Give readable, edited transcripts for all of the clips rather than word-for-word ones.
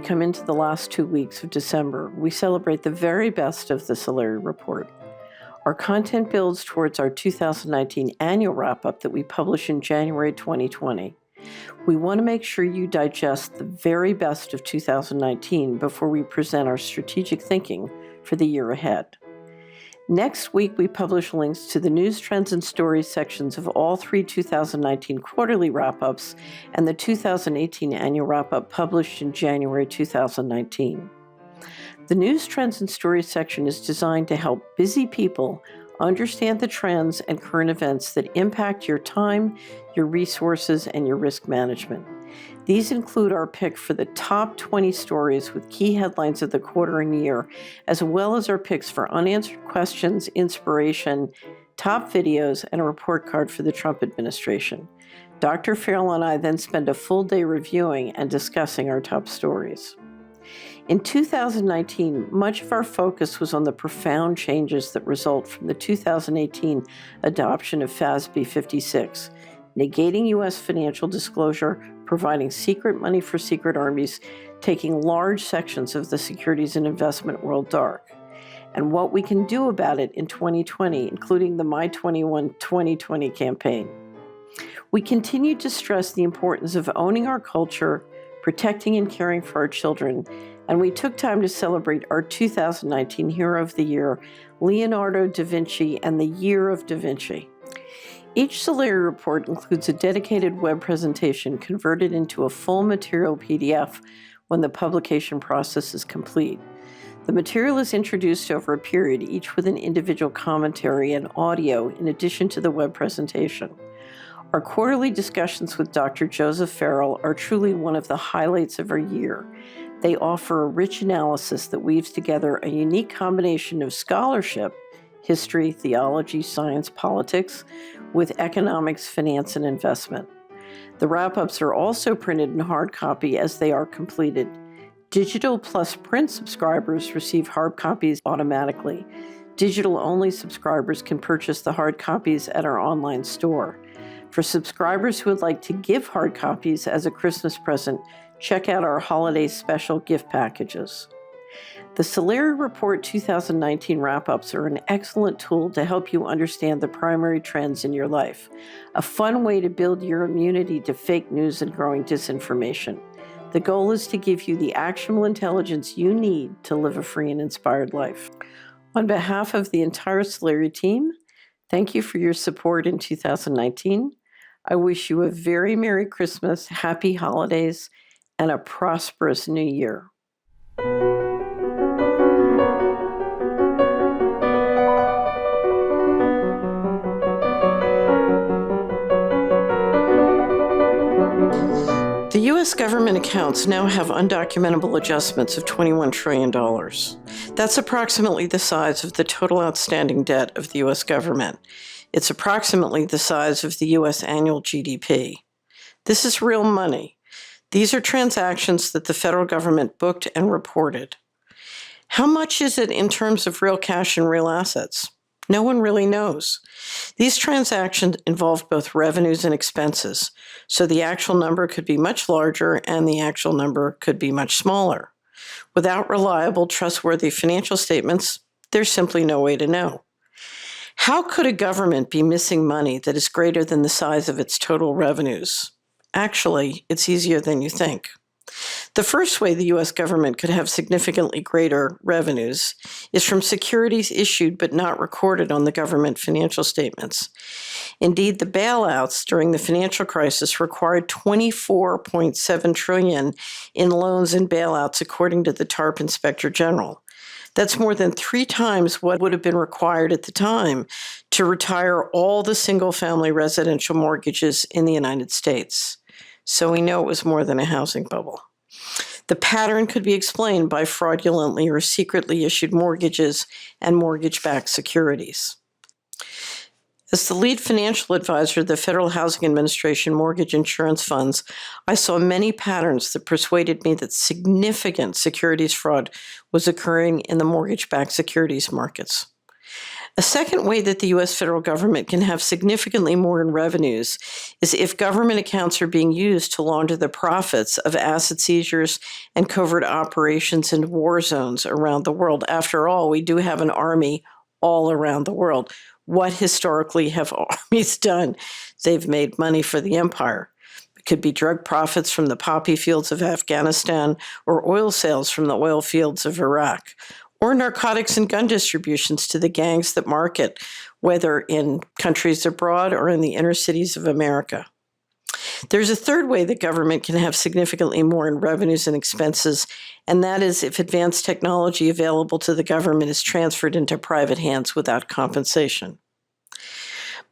come into the last 2 weeks of December, we celebrate the very best of the Solari Report. Our content builds towards our 2019 annual wrap-up that we publish in January 2020. We want to make sure you digest the very best of 2019 before we present our strategic thinking for the year ahead. Next week, we publish links to the news, trends, and stories sections of all 3 2019 quarterly wrap-ups and the 2018 annual wrap-up published in January 2019. The news, trends, and stories section is designed to help busy people understand the trends and current events that impact your time, your resources, and your risk management. These include our pick for the top 20 stories with key headlines of the quarter and year, as well as our picks for unanswered questions, inspiration, top videos, and a report card for the Trump administration. Dr. Farrell and I then spend a full day reviewing and discussing our top stories. In 2019, much of our focus was on the profound changes that result from the 2018 adoption of FASB 56, negating U.S. financial disclosure, providing secret money for secret armies, taking large sections of the securities and investment world dark, and what we can do about it in 2020, including the My 21 2020 campaign. We continue to stress the importance of owning our culture, protecting and caring for our children, and we took time to celebrate our 2019 Hero of the Year, Leonardo da Vinci, and the Year of Da Vinci. Each Solari report includes a dedicated web presentation converted into a full material PDF when the publication process is complete. The material is introduced over a period, each with an individual commentary and audio in addition to the web presentation. Our quarterly discussions with Dr. Joseph Farrell are truly one of the highlights of our year. They offer a rich analysis that weaves together a unique combination of scholarship, history, theology, science, politics, with economics, finance, and investment. The wrap-ups are also printed in hard copy as they are completed. Digital plus print subscribers receive hard copies automatically. Digital-only subscribers can purchase the hard copies at our online store. For subscribers who would like to give hard copies as a Christmas present, check out our holiday special gift packages. The Solari Report 2019 wrap-ups are an excellent tool to help you understand the primary trends in your life, a fun way to build your immunity to fake news and growing disinformation. The goal is to give you the actionable intelligence you need to live a free and inspired life. On behalf of the entire Solari team, thank you for your support in 2019. I wish you a very Merry Christmas, Happy Holidays, and a prosperous New Year. The U.S. government accounts now have undocumentable adjustments of $21 trillion. That's approximately the size of the total outstanding debt of the U.S. government. It's approximately the size of the U.S. annual GDP. This is real money. These are transactions that the federal government booked and reported. How much is it in terms of real cash and real assets? No one really knows. These transactions involve both revenues and expenses, so the actual number could be much larger and the actual number could be much smaller. Without reliable, trustworthy financial statements, there's simply no way to know. How could a government be missing money that is greater than the size of its total revenues? Actually, it's easier than you think. The first way the U.S. government could have significantly greater revenues is from securities issued but not recorded on the government financial statements. Indeed, the bailouts during the financial crisis required $24.7 trillion in loans and bailouts, according to the TARP Inspector General. That's more than 3 times what would have been required at the time to retire all the single-family residential mortgages in the United States. So we know it was more than a housing bubble. The pattern could be explained by fraudulently or secretly issued mortgages and mortgage-backed securities. As the lead financial advisor of the Federal Housing Administration mortgage insurance funds, I saw many patterns that persuaded me that significant securities fraud was occurring in the mortgage-backed securities markets. A second way that the U.S. federal government can have significantly more in revenues is if government accounts are being used to launder the profits of asset seizures and covert operations in war zones around the world. After all, we do have an army all around the world. What historically have armies done? They've made money for the empire. It could be drug profits from the poppy fields of Afghanistan or oil sales from the oil fields of Iraq, or narcotics and gun distributions to the gangs that market, whether in countries abroad or in the inner cities of America. There's a third way that government can have significantly more in revenues and expenses, and that is if advanced technology available to the government is transferred into private hands without compensation.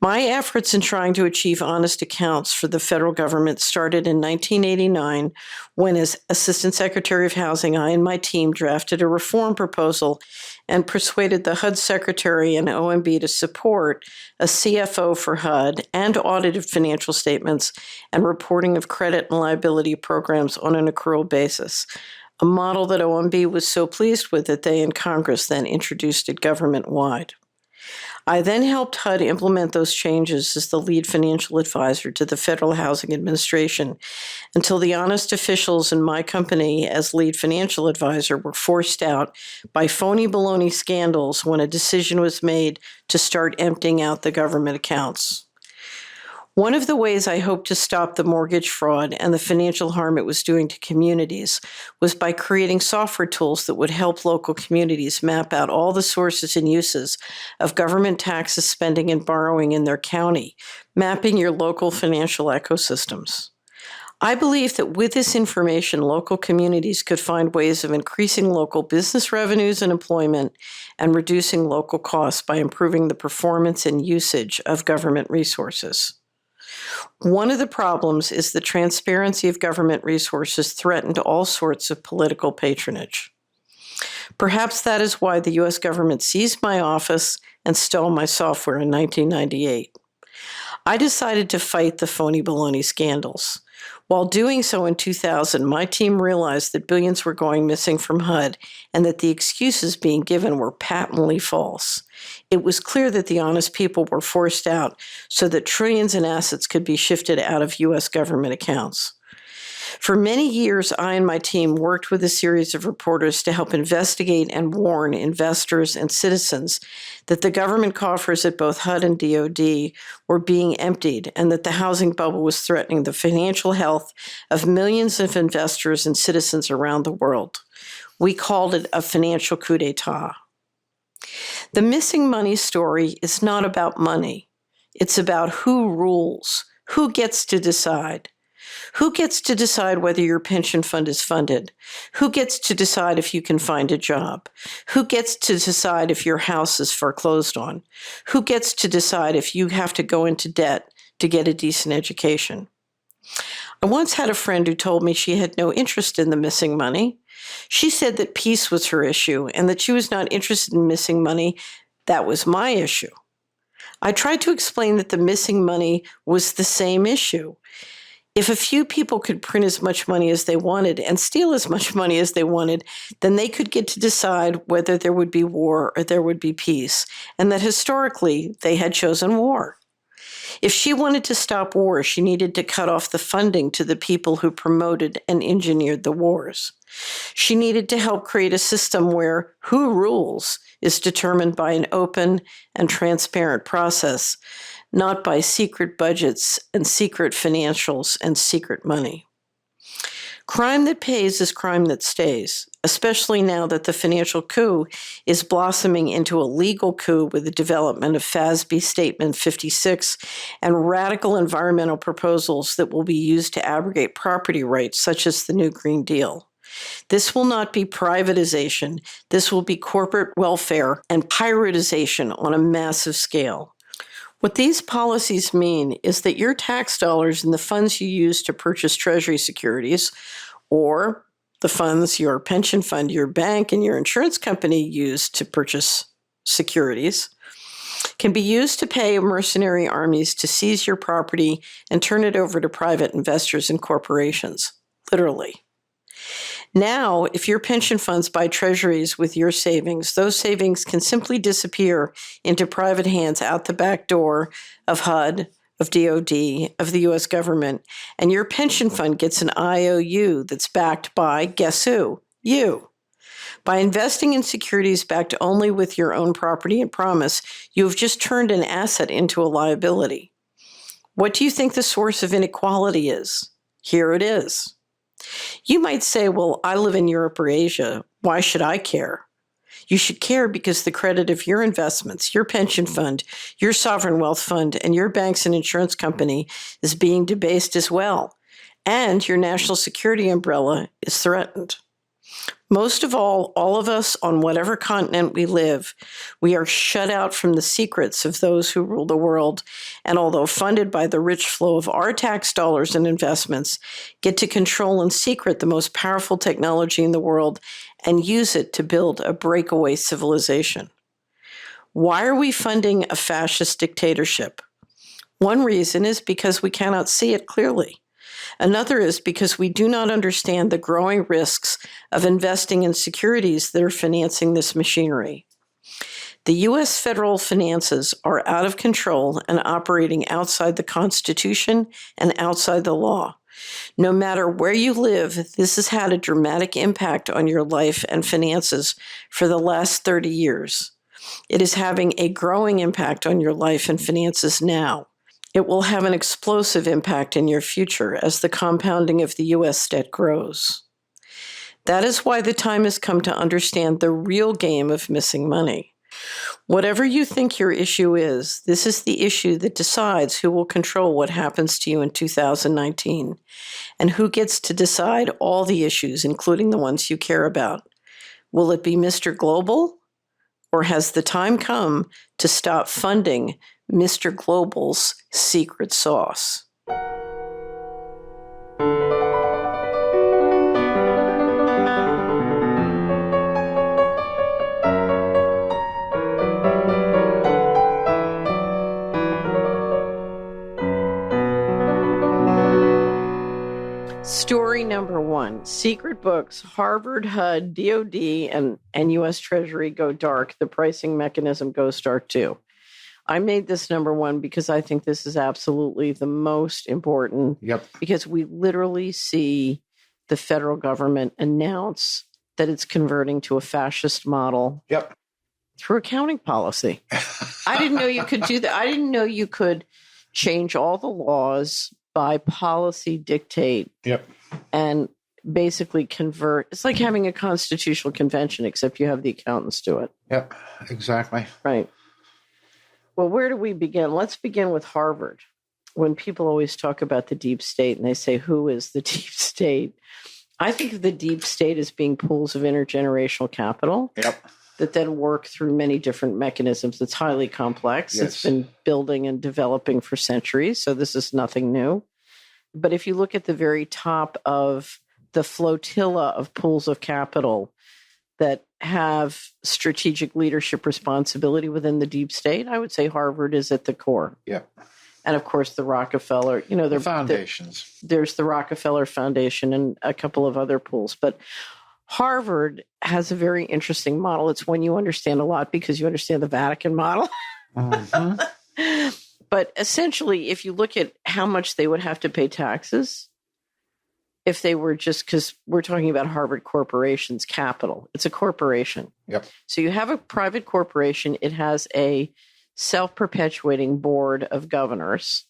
My efforts in trying to achieve honest accounts for the federal government started in 1989 when, as Assistant Secretary of Housing, I and my team drafted a reform proposal and persuaded the HUD Secretary and OMB to support a CFO for HUD and audited financial statements and reporting of credit and liability programs on an accrual basis, a model that OMB was so pleased with that they in Congress then introduced it government-wide. I then helped HUD implement those changes as the lead financial advisor to the Federal Housing Administration until the honest officials in my company as lead financial advisor were forced out by phony baloney scandals when a decision was made to start emptying out the government accounts. One of the ways I hoped to stop the mortgage fraud and the financial harm it was doing to communities was by creating software tools that would help local communities map out all the sources and uses of government taxes, spending, and borrowing in their county, mapping your local financial ecosystems. I believe that with this information, local communities could find ways of increasing local business revenues and employment and reducing local costs by improving the performance and usage of government resources. One of the problems is the transparency of government resources threatened all sorts of political patronage. Perhaps that is why the U.S. government seized my office and stole my software in 1998. I decided to fight the phony baloney scandals. While doing so in 2000, my team realized that billions were going missing from HUD and that the excuses being given were patently false. It was clear that the honest people were forced out so that trillions in assets could be shifted out of U.S. government accounts. For many years, I and my team worked with a series of reporters to help investigate and warn investors and citizens that the government coffers at both HUD and DoD were being emptied and that the housing bubble was threatening the financial health of millions of investors and citizens around the world. We called it a financial coup d'etat. The missing money story is not about money. It's about who rules, who gets to decide. Who gets to decide whether your pension fund is funded? Who gets to decide if you can find a job? Who gets to decide if your house is foreclosed on? Who gets to decide if you have to go into debt to get a decent education? I once had a friend who told me she had no interest in the missing money. She said that peace was her issue and that she was not interested in missing money. That was my issue. I tried to explain that the missing money was the same issue. If a few people could print as much money as they wanted and steal as much money as they wanted, then they could get to decide whether there would be war or there would be peace, and that historically they had chosen war. If she wanted to stop war, she needed to cut off the funding to the people who promoted and engineered the wars. She needed to help create a system where who rules is determined by an open and transparent process, not by secret budgets and secret financials and secret money. Crime that pays is crime that stays, especially now that the financial coup is blossoming into a legal coup with the development of FASAB Statement 56 and radical environmental proposals that will be used to abrogate property rights, such as the new Green Deal. This will not be privatization. This will be corporate welfare and privatization on a massive scale. What these policies mean is that your tax dollars and the funds you use to purchase Treasury securities, or the funds your pension fund, your bank, and your insurance company use to purchase securities, can be used to pay mercenary armies to seize your property and turn it over to private investors and corporations, literally. Now, if your pension funds buy treasuries with your savings, those savings can simply disappear into private hands out the back door of HUD, of DOD, of the U.S. government, and your pension fund gets an IOU that's backed by, guess who? You. By investing in securities backed only with your own property and promise, you have just turned an asset into a liability. What do you think the source of inequality is? Here it is. You might say, well, I live in Europe or Asia. Why should I care? You should care because the credit of your investments, your pension fund, your sovereign wealth fund, and your banks and insurance company is being debased as well. And your national security umbrella is threatened. Most of all of us on whatever continent we live, we are shut out from the secrets of those who rule the world, and although funded by the rich flow of our tax dollars and investments, get to control in secret the most powerful technology in the world and use it to build a breakaway civilization. Why are we funding a fascist dictatorship? One reason is because we cannot see it clearly. Another is because we do not understand the growing risks of investing in securities that are financing this machinery. The U.S. federal finances are out of control and operating outside the Constitution and outside the law. No matter where you live, this has had a dramatic impact on your life and finances for the last 30 years. It is having a growing impact on your life and finances now. It will have an explosive impact in your future as the compounding of the U.S. debt grows. That is why the time has come to understand the real game of missing money. Whatever you think your issue is, this is the issue that decides who will control what happens to you in 2019 and who gets to decide all the issues, including the ones you care about. Will it be Mr. Global, or has the time come to stop funding Mr. Global's secret sauce? Story number one, secret books, Harvard, HUD, DOD, and U.S. Treasury go dark. The pricing mechanism goes dark too. I made this number one because I think this is absolutely the most important. Yep. Because we literally see the federal government announce that it's converting to a fascist model. Yep. Through accounting policy. I didn't know you could do that. I didn't know you could change all the laws by policy dictate. Yep. And basically convert. It's like having a constitutional convention, except you have the accountants do it. Yep, exactly. Right. Well, where do we begin? Let's begin with Harvard. When people always talk about the deep state and they say, who is the deep state? I think of the deep state as being pools of intergenerational capital. Yep. That then work through many different mechanisms. It's highly complex. Yes. It's been building and developing for centuries, so this is nothing new. But if you look at the very top of the flotilla of pools of capital that have strategic leadership responsibility within the deep state, I would say Harvard is at the core. Yep. And of course, the Rockefeller, the foundations. There's the Rockefeller Foundation and a couple of other pools. But Harvard has a very interesting model. It's one you understand a lot because you understand the Vatican model. Mm-hmm. But essentially, if you look at how much they would have to pay taxes, if they were just, because we're talking about Harvard Corporation's capital. It's a corporation. Yep. So you have a private corporation. It has a self-perpetuating board of governors,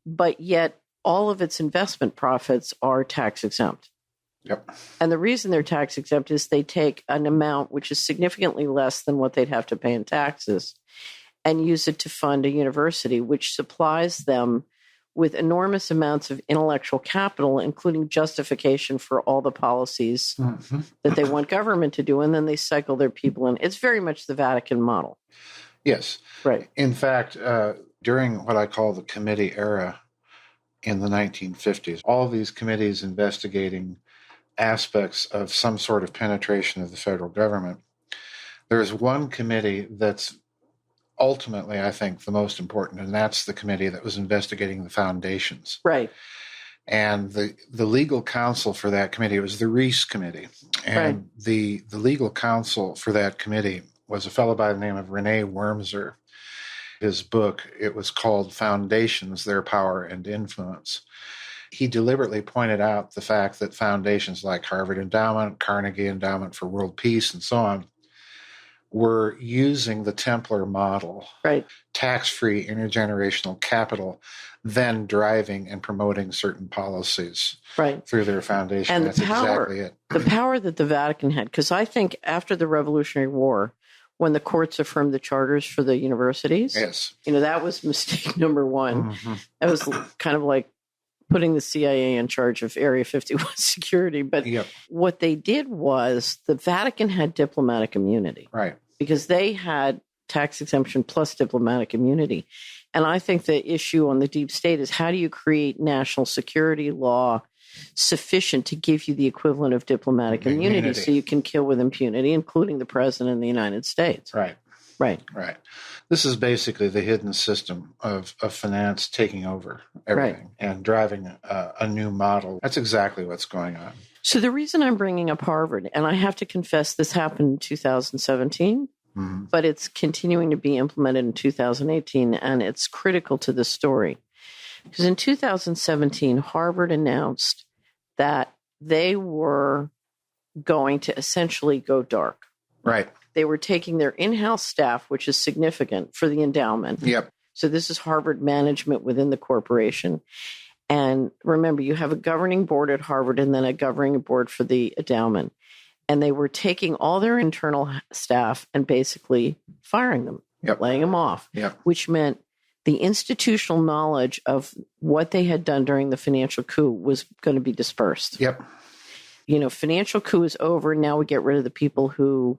but yet all of its investment profits are tax exempt. Yep. And the reason they're tax exempt is they take an amount which is significantly less than what they'd have to pay in taxes and use it to fund a university, which supplies them with enormous amounts of intellectual capital, including justification for all the policies Mm-hmm. that they want government to do. And then they cycle their people in. It's very much the Vatican model. Yes. Right. In fact, during what I call the committee era in the 1950s, all of these committees investigating aspects of some sort of penetration of the federal government, there's one committee that's ultimately, I think, the most important, and that's the committee that was investigating the foundations. Right. And the legal counsel for that committee was the Reese Committee. And the legal counsel for that committee was a fellow by the name of Rene Wormser. His book, it was called Foundations, Their Power and Influence. He deliberately pointed out the fact that foundations like Harvard Endowment, Carnegie Endowment for World Peace, and so on, were using the Templar model, tax-free intergenerational capital, then driving and promoting certain policies through their foundation. And that's exactly it. The power that the Vatican had, because I think after the Revolutionary War, when the courts affirmed the charters for the universities, that was mistake number one. Mm-hmm. That was kind of like putting the CIA in charge of Area 51 security. But what they did was the Vatican had diplomatic immunity. Because they had tax exemption plus diplomatic immunity. And I think the issue on the deep state is how do you create national security law sufficient to give you the equivalent of diplomatic immunity so you can kill with impunity, including the president of the United States. Right. This is basically the hidden system of finance taking over everything and driving a new model. That's exactly what's going on. So the reason I'm bringing up Harvard, and I have to confess this happened in 2017, but it's continuing to be implemented in 2018, and it's critical to the story. Because in 2017, Harvard announced that they were going to essentially go dark. They were taking their in-house staff, which is significant for the endowment. So this is Harvard management within the corporation. And remember, you have a governing board at Harvard and then a governing board for the endowment. And they were taking all their internal staff and basically firing them, laying them off, which meant the institutional knowledge of what they had done during the financial coup was going to be dispersed. Financial coup is over. Now we get rid of the people who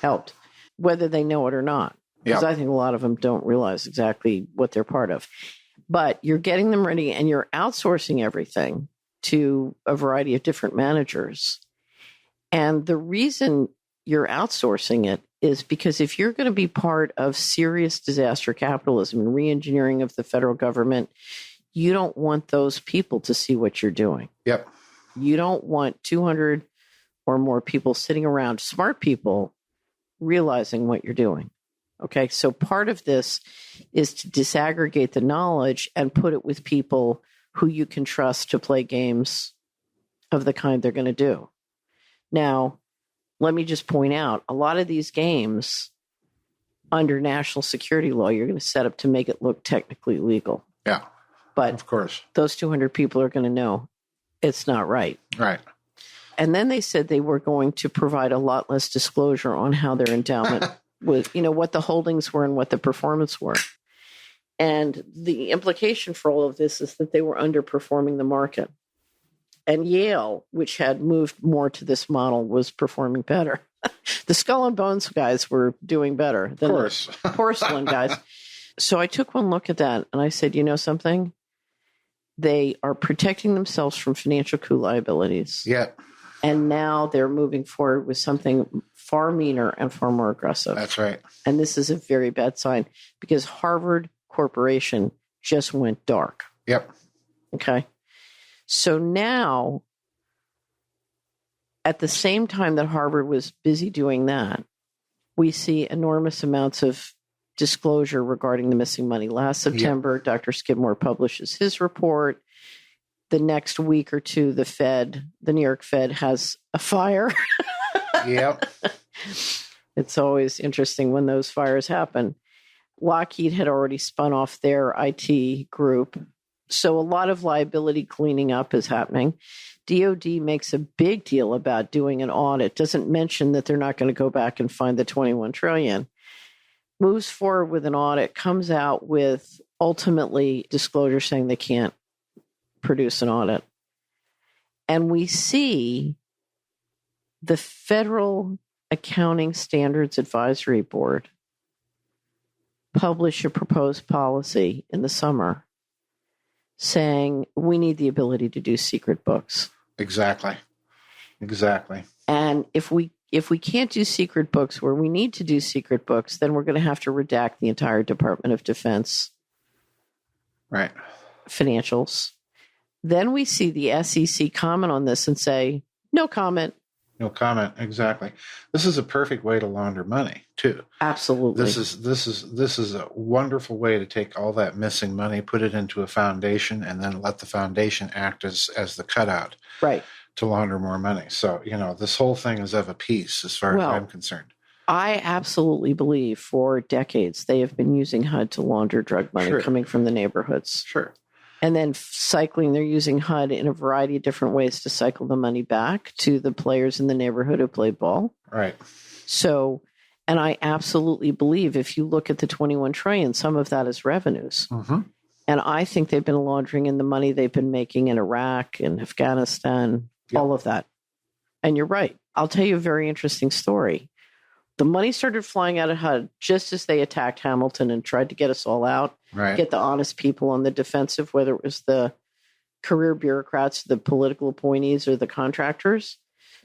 helped, whether they know it or not. Because I think a lot of them don't realize exactly what they're part of. But you're getting them ready and you're outsourcing everything to a variety of different managers. And the reason you're outsourcing it is because if you're going to be part of serious disaster capitalism and reengineering of the federal government, you don't want those people to see what you're doing. You don't want 200 or more people sitting around, smart people, realizing what you're doing. Okay, so part of this is to disaggregate the knowledge and put it with people who you can trust to play games of the kind they're going to do. Now, let me just point out, a lot of these games under national security law, you're going to set up to make it look technically legal. But of course, those 200 people are going to know it's not right. And then they said they were going to provide a lot less disclosure on how their endowment was, what the holdings were and what the performance were. And the implication for all of this is that they were underperforming the market. And Yale, which had moved more to this model, was performing better. The Skull and Bones guys were doing better than the porcelain guys. So I took one look at that and I said, you know something? They are protecting themselves from financial coup liabilities. And now they're moving forward with something far meaner and far more aggressive. That's right. And this is a very bad sign because Harvard Corporation just went dark. Okay. So now, at the same time that Harvard was busy doing that, we see enormous amounts of disclosure regarding the missing money. Last September, Dr. Skidmore publishes his report. The next week or two, the New York Fed has a fire. It's always interesting when those fires happen. Lockheed had already spun off their IT group. So a lot of liability cleaning up is happening. DOD makes a big deal about doing an audit, doesn't mention that they're not going to go back and find the $21 trillion. Moves forward with an audit, comes out with ultimately disclosure saying they can't produce an audit. And we see the Federal Accounting Standards Advisory Board publish a proposed policy in the summer saying we need the ability to do secret books. Exactly. And if we can't do secret books where we need to do secret books, then we're going to have to redact the entire Department of Defense financials. Then we see the SEC comment on this and say, no comment. No comment. Exactly. This is a perfect way to launder money too. Absolutely. This is a wonderful way to take all that missing money, put it into a foundation, and then let the foundation act as the cutout, right, to launder more money. So, this whole thing is of a piece as far as I'm concerned. I absolutely believe for decades they have been using HUD to launder drug money coming from the neighborhoods. Sure. And then they're using HUD in a variety of different ways to cycle the money back to the players in the neighborhood who play ball. Right. So, and I absolutely believe if you look at the 21 trillion, some of that is revenues. Mm-hmm. And I think they've been laundering in the money they've been making in Iraq and Afghanistan, all of that. And you're right. I'll tell you a very interesting story. The money started flying out of HUD just as they attacked Hamilton and tried to get us all out, get the honest people on the defensive, whether it was the career bureaucrats, the political appointees, or the contractors.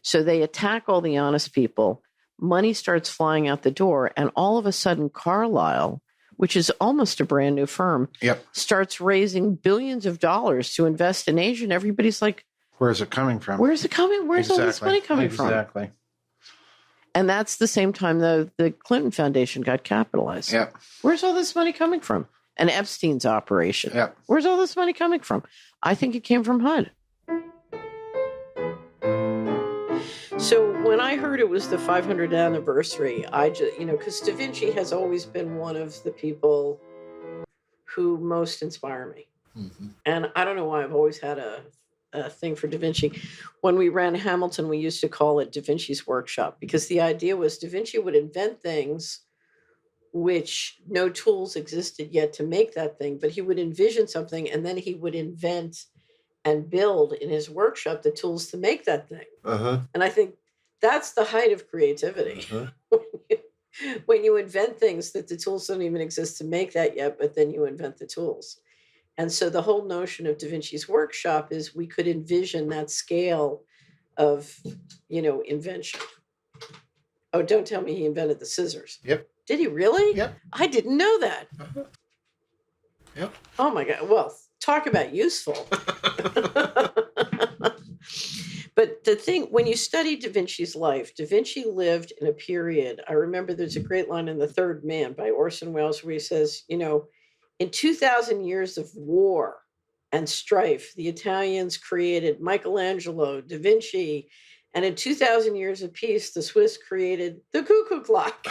So they attack all the honest people. Money starts flying out the door. And all of a sudden, Carlyle, which is almost a brand new firm, starts raising billions of dollars to invest in Asia. And everybody's like, where's it coming from? Where's it coming? Where's all this money coming from? Exactly. And that's the same time the Clinton Foundation got capitalized. Yep. Where's all this money coming from? And Epstein's operation. Yep. Where's all this money coming from? I think it came from HUD. So when I heard it was the 500th anniversary, I just, because Da Vinci has always been one of the people who most inspire me. Mm-hmm. And I don't know why I've always had a thing for Da Vinci. When we ran Hamilton, we used to call it Da Vinci's workshop because the idea was Da Vinci would invent things which no tools existed yet to make that thing, but he would envision something and then he would invent and build in his workshop the tools to make that thing. Uh-huh. And I think that's the height of creativity. Uh-huh. when you invent things that the tools don't even exist to make that yet, but then you invent the tools. And so the whole notion of Da Vinci's workshop is we could envision that scale of, invention. Oh, don't tell me he invented the scissors. Yep. Did he really? Yep. I didn't know that. Uh-huh. Yep. Oh my God. Well, talk about useful. But the thing, when you study Da Vinci's life, Da Vinci lived in a period. I remember there's a great line in The Third Man by Orson Welles where he says, in 2,000 years of war and strife, the Italians created Michelangelo, Da Vinci, and in 2,000 years of peace, the Swiss created the cuckoo clock.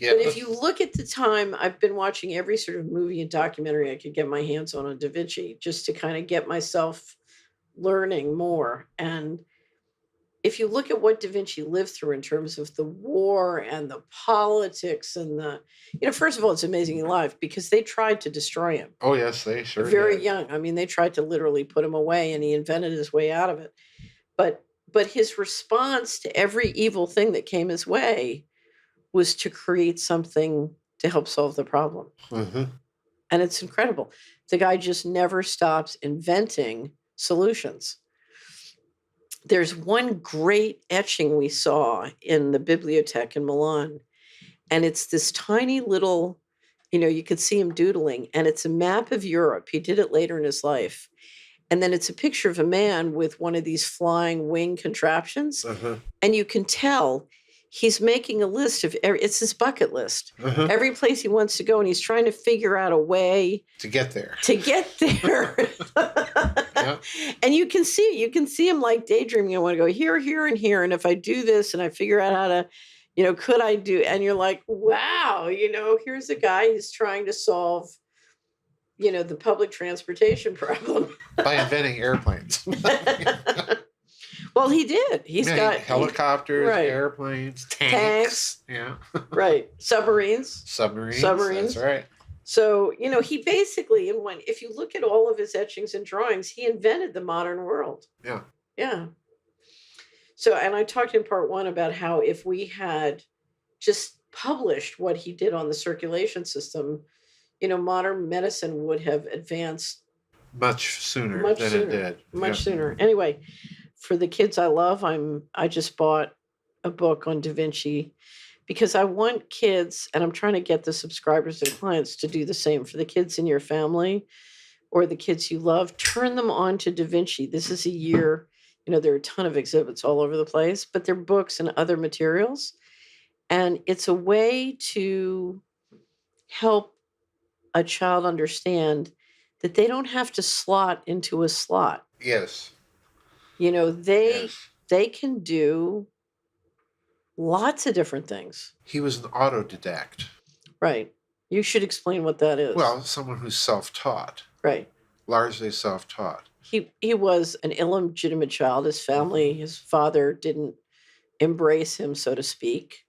Yeah. But if you look at the time, I've been watching every sort of movie and documentary I could get my hands on Da Vinci, just to kind of get myself learning more. And if you look at what Da Vinci lived through in terms of the war and the politics and first of all, it's amazingly alive because they tried to destroy him. Oh, yes, they sure did. Very young. I mean, they tried to literally put him away and he invented his way out of it. But his response to every evil thing that came his way was to create something to help solve the problem. Mm-hmm. And it's incredible. The guy just never stops inventing solutions. There's one great etching we saw in the Bibliothèque in Milan, and it's this tiny little, you could see him doodling, and it's a map of Europe. He did it later in his life. And then it's a picture of a man with one of these flying wing contraptions, and you can tell he's making a list of, it's his bucket list, every place he wants to go, and he's trying to figure out a way to get there. Yep. And you can see him like daydreaming. I want to go here, here, and here. And if I do this and I figure out how to, could I do, and you're like, wow, here's a guy who's trying to solve, the public transportation problem. By inventing airplanes. Well, he did. He's got helicopters, airplanes, tanks. Yeah. Right. Submarines. That's right. So, he basically, if you look at all of his etchings and drawings, he invented the modern world. Yeah. Yeah. So, and I talked in part one about how if we had just published what he did on the circulation system, modern medicine would have advanced much sooner than it did. Much sooner. Anyway, for the kids I love, I just bought a book on Da Vinci because I want kids, and I'm trying to get the subscribers and clients to do the same for the kids in your family. or the kids you love, turn them on to Da Vinci. This is a year, there are a ton of exhibits all over the place, but they're books and other materials. And it's a way to help a child understand that they don't have to slot into a slot. Yes. They can do lots of different things. He was an autodidact. Right. You should explain what that is. Well, someone who's self-taught. Right. Largely self-taught. He was an illegitimate child. His family, his father didn't embrace him, so to speak.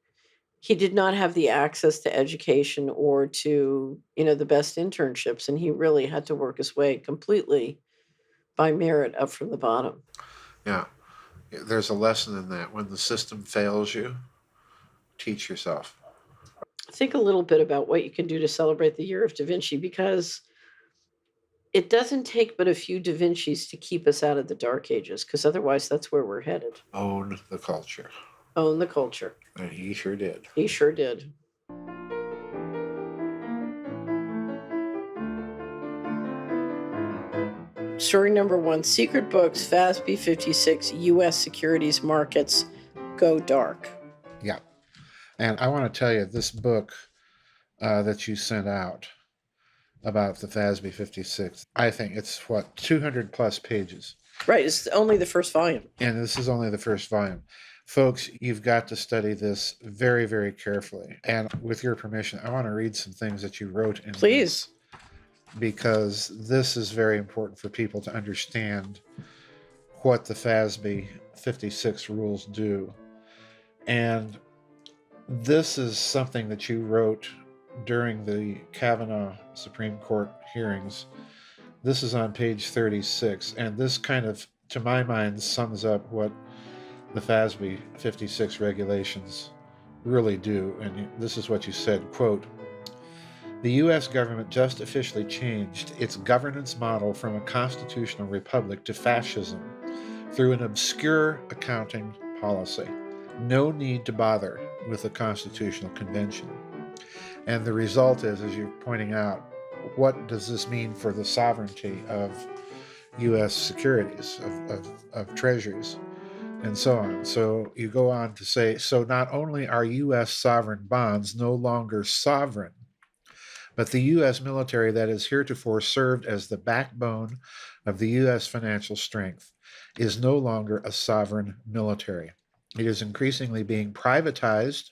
He did not have the access to education or to, the best internships, and he really had to work his way completely by merit up from the bottom. Yeah. There's a lesson in that. When the system fails you, teach yourself. Think a little bit about what you can do to celebrate the year of Da Vinci, because it doesn't take but a few Da Vincis to keep us out of the dark ages, because otherwise that's where we're headed. Own the culture. Own the culture. And he sure did. He sure did. Story number 1, Secret Books, FASB 56, U.S. securities markets go dark. Yeah. And I want to tell you, this book that you sent out about the FASB 56, I think it's 200 plus pages. Right. It's only the first volume. And this is only the first volume. Folks, you've got to study this very, very carefully. And with your permission, I want to read some things that you wrote in Please. this, because this is very important for people to understand what the FASB 56 rules do. And this is something that you wrote during the Kavanaugh Supreme Court hearings. This is on page 36, and this kind of, to my mind, sums up what the FASB 56 regulations really do. And this is what you said, quote, "The U.S. government just officially changed its governance model from a constitutional republic to fascism through an obscure accounting policy. No need to bother with the Constitutional Convention." And the result is, as you're pointing out, what does this mean for the sovereignty of U.S. securities, of treasuries, and so on? So you go on to say, so not only are U.S. sovereign bonds no longer sovereign, but the U.S. military that has heretofore served as the backbone of the U.S. financial strength is no longer a sovereign military. It is increasingly being privatized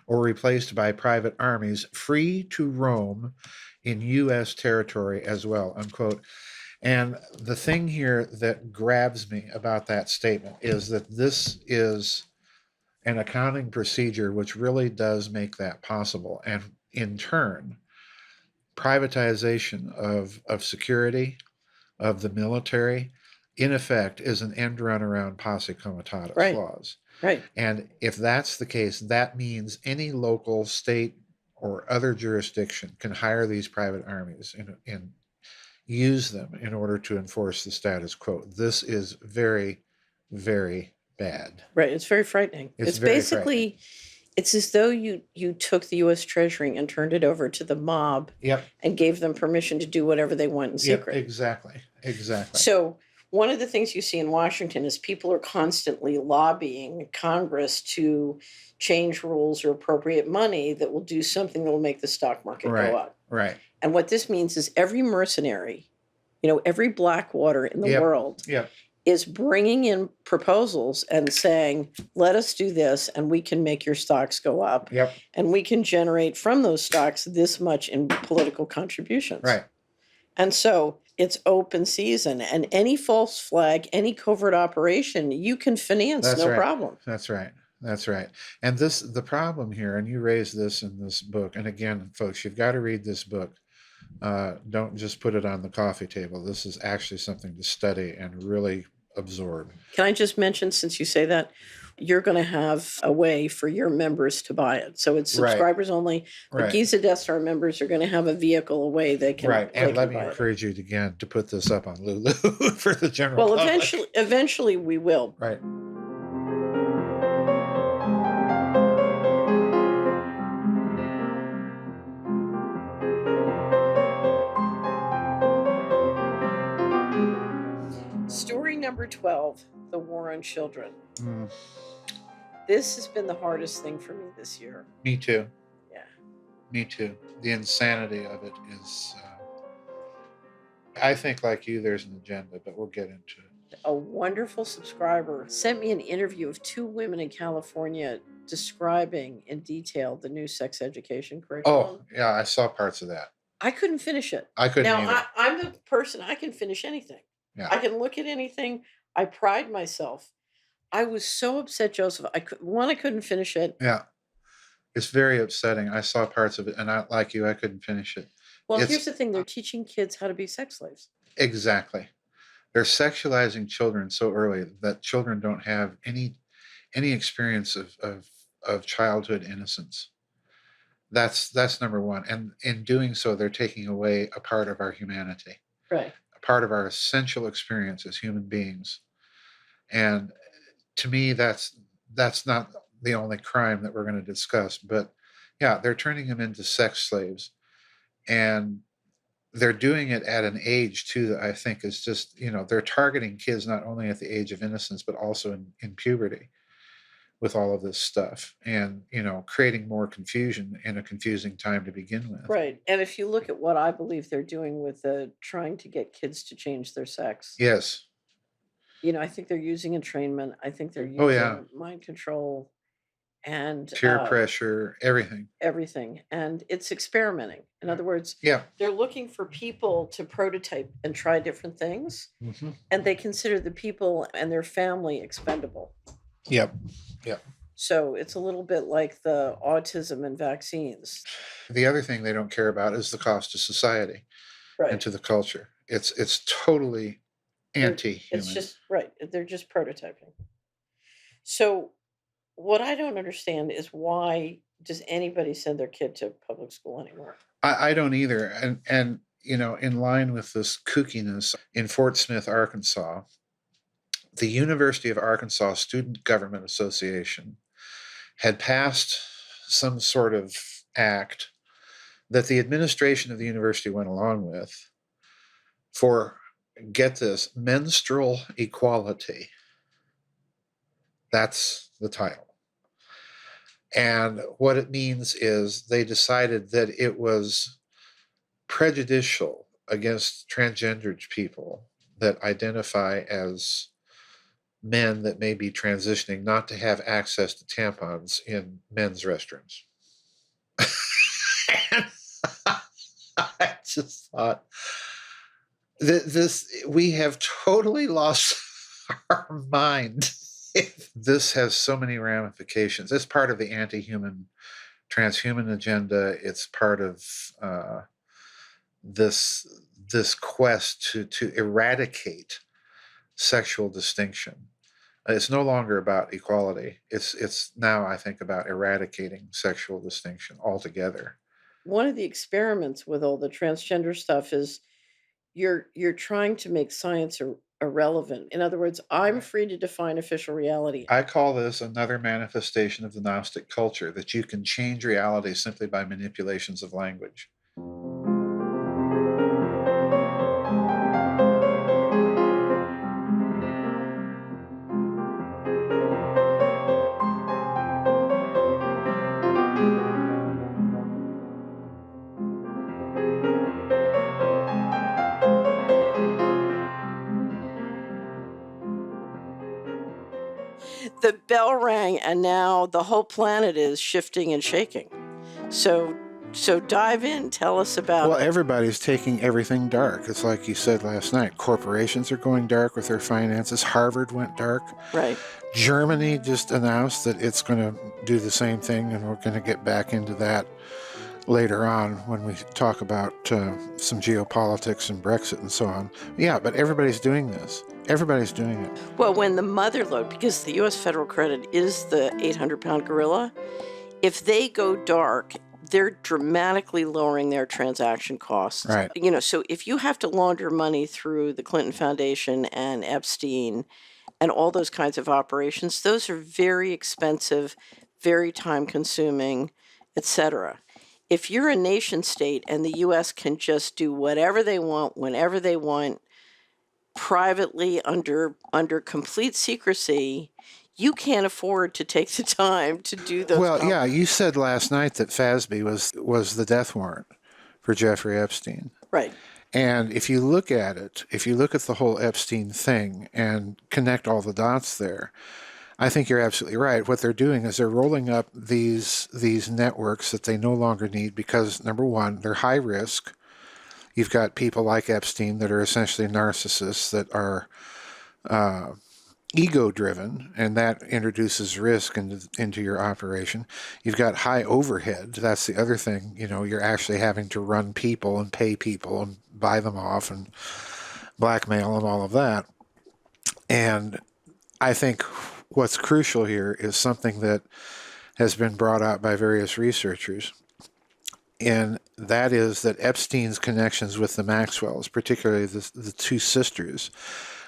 or replaced by private armies free to roam in U.S. territory as well, unquote. And the thing here that grabs me about that statement is that this is an accounting procedure which really does make that possible. And in turn, privatization of security, of the military, in effect, is an end run around posse comitatus clause. Right. And if that's the case, that means any local, state, or other jurisdiction can hire these private armies and use them in order to enforce the status quo. This is very, very bad. Right. It's very frightening. It's basically frightening. It's as though you took the U.S. Treasury and turned it over to the mob. Yep. And gave them permission to do whatever they want in secret. Yep, exactly. So one of the things you see in Washington is people are constantly lobbying Congress to change rules or appropriate money that will do something that will make the stock market go up. Right. And what this means is every mercenary, every Blackwater in the world is bringing in proposals and saying, let us do this and we can make your stocks go up. Yep. And we can generate from those stocks this much in political contributions. Right. And so it's open season, and any false flag, any covert operation, you can finance, problem. That's right. And the problem here, and you raised this in this book, and again, folks, you've got to read this book. Don't just put it on the coffee table. This is actually something to study and really absorb. Can I just mention, since you say that, you're going to have a way for your members to buy it. So it's subscribers only. The Giza Death Star members are going to have a vehicle, a way they can. Right. And let me encourage you again to put this up on Lulu for the general public. Well, eventually we will. Right. 12, the war on children. Mm, This has been the hardest thing for me this year. me too. Yeah. Me too. The insanity of it is, I think, like you, there's an agenda, but we'll get into it. A wonderful subscriber sent me an interview of 2 women in California describing in detail the new sex education curriculum. Oh, yeah, I saw parts of that. I couldn't finish it. I couldn't Now, either. I'm the person, I can finish anything. Yeah. I can look at anything. I pride myself. I was so upset, Joseph. I couldn't finish it. Yeah. It's very upsetting. I saw parts of it, and like you, I couldn't finish it. Well, here's the thing. They're teaching kids how to be sex slaves. Exactly. They're sexualizing children so early that children don't have any experience of childhood innocence. That's number one. And in doing so, they're taking away a part of our humanity, Right. a part of our essential experience as human beings. And to me, that's not the only crime that we're going to discuss. But yeah, they're turning them into sex slaves. And they're doing it at an age, too, that I think is just, they're targeting kids not only at the age of innocence, but also in puberty with all of this stuff and, creating more confusion in a confusing time to begin with. Right. And if you look at what I believe they're doing with trying to get kids to change their sex. Yes. I think they're using entrainment. I think they're using mind control and peer pressure, everything. And it's experimenting. In other words, yeah, they're looking for people to prototype and try different things. Mm-hmm. And they consider the people and their family expendable. Yep. So it's a little bit like the autism and vaccines. The other thing they don't care about is the cost to society, right, and to the culture. It's totally anti-human. It's just right. They're just prototyping. So what I don't understand is why does anybody send their kid to public school anymore? I don't either. And in line with this kookiness, in Fort Smith, Arkansas, the University of Arkansas Student Government Association had passed some sort of act that the administration of the university went along with for, get this, menstrual equality. That's the title. And what it means is they decided that it was prejudicial against transgendered people that identify as men that may be transitioning not to have access to tampons in men's restrooms. I just thought we have totally lost our mind. This has so many ramifications. It's part of the anti-human, transhuman agenda. It's part of this quest to eradicate sexual distinction. It's no longer about equality. It's now, I think, about eradicating sexual distinction altogether. One of the experiments with all the transgender stuff is you're trying to make science irrelevant. In other words, I'm free to define official reality. I call this another manifestation of the Gnostic culture, that you can change reality simply by manipulations of language. The bell rang, and now the whole planet is shifting and shaking. So dive in. Tell us about. Well, everybody's taking everything dark. It's like you said last night. Corporations are going dark with their finances. Harvard went dark. Right. Germany just announced that it's going to do the same thing, and we're going to get back into that later on when we talk about some geopolitics and Brexit and so on. Yeah, but everybody's doing this. Everybody's doing it. Well, when the mother lode, because the U.S. federal credit is the 800-pound gorilla, if they go dark, they're dramatically lowering their transaction costs. Right. So if you have to launder money through the Clinton Foundation and Epstein and all those kinds of operations, those are very expensive, very time-consuming, etc. If you're a nation state and the U.S. can just do whatever they want, whenever they want, privately under complete secrecy, you can't afford to take the time to do those. Well, yeah, you said last night that FASB was the death warrant for Jeffrey Epstein. Right. And if you look at it, if you look at the whole Epstein thing and connect all the dots there, I think you're absolutely right. What they're doing is they're rolling up these networks that they no longer need because, number one, they're high risk. You've got people like Epstein that are essentially narcissists that are ego-driven, and that introduces risk into your operation. You've got high overhead. That's the other thing. You're actually having to run people and pay people and buy them off and blackmail and all of that. And I think what's crucial here is something that has been brought out by various researchers, and that is that Epstein's connections with the Maxwells, particularly the two sisters,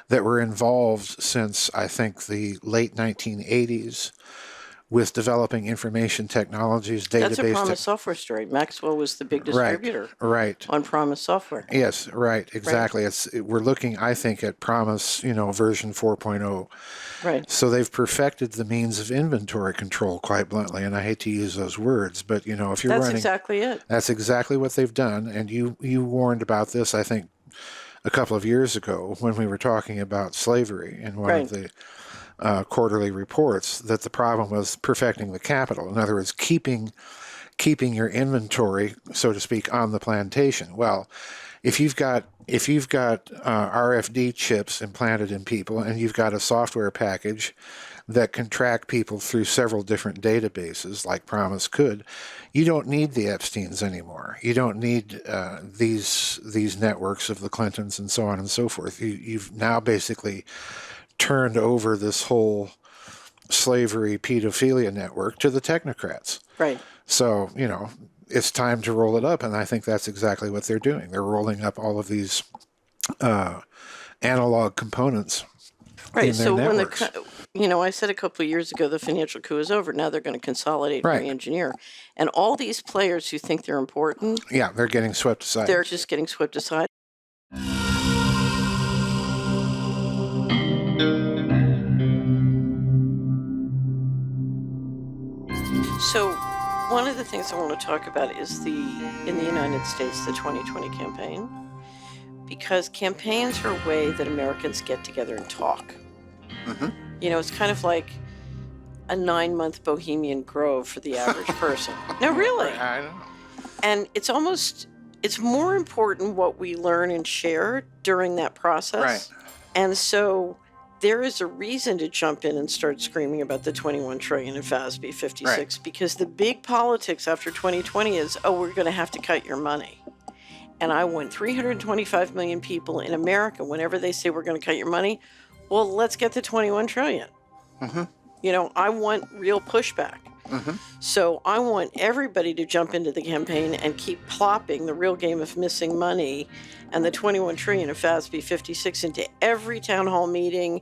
that were involved since, I think, the late 1980s with developing information technologies, database. That's a Promise Software story. Maxwell was the big distributor on Promise Software. Yes, right, exactly. Right. We're looking, I think, at Promise, version 4.0. Right. So they've perfected the means of inventory control, quite bluntly, and I hate to use those words, but, if you're running... That's exactly it. That's exactly what they've done, and you warned about this, I think, a couple of years ago when we were talking about slavery in one of the quarterly reports, that the problem was perfecting the capital. In other words, keeping your inventory, so to speak, on the plantation. Well, if you've got RFD chips implanted in people and you've got a software package that can track people through several different databases, like Promise could, you don't need the Epsteins anymore. You don't need these networks of the Clintons and so on and so forth. You've now basically turned over this whole slavery pedophilia network to the technocrats. Right. So, it's time to roll it up, and I think that's exactly what they're doing. They're rolling up all of these analog components in their networks. I said a couple of years ago the financial coup is over. Now they're going to consolidate and re-engineer. And all these players who think they're important... Yeah, they're getting swept aside. They're just getting swept aside. So one of the things I want to talk about is in the United States, the 2020 campaign, because campaigns are a way that Americans get together and talk. Mm-hmm. It's kind of like a 9-month Bohemian Grove for the average person. No, really. I know. And it's more important what we learn and share during that process. Right. And so there is a reason to jump in and start screaming about the $21 trillion in FASB 56, because the big politics after 2020 is, we're going to have to cut your money. And I want 325 million people in America, whenever they say we're going to cut your money, well, let's get the $21 trillion. Mm-hmm. I want real pushback. Mm-hmm. So I want everybody to jump into the campaign and keep plopping the real game of missing money and the $21 trillion of FASB 56 into every town hall meeting,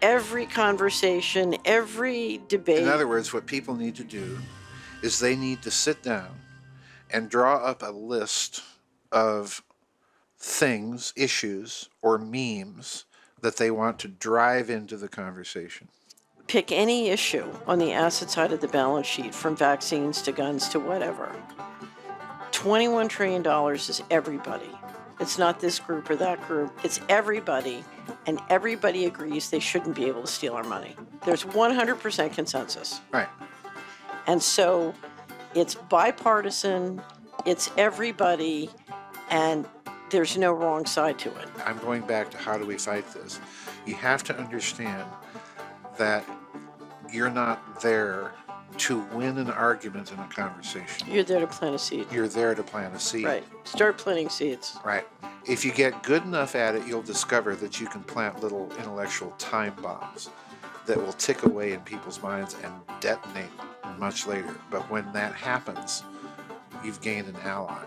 every conversation, every debate. In other words, what people need to do is they need to sit down and draw up a list of things, issues, or memes that they want to drive into the conversation. Pick any issue on the asset side of the balance sheet, from vaccines to guns to whatever. $21 trillion is everybody. It's not this group or that group. It's everybody, and everybody agrees they shouldn't be able to steal our money. There's 100% consensus. Right. And so it's bipartisan, it's everybody, and there's no wrong side to it. I'm going back to how do we fight this. You have to understand that you're not there to win an argument in a conversation. You're there to plant a seed. You're there to plant a seed. Right. Start planting seeds. Right. If you get good enough at it, you'll discover that you can plant little intellectual time bombs that will tick away in people's minds and detonate much later. But when that happens, you've gained an ally.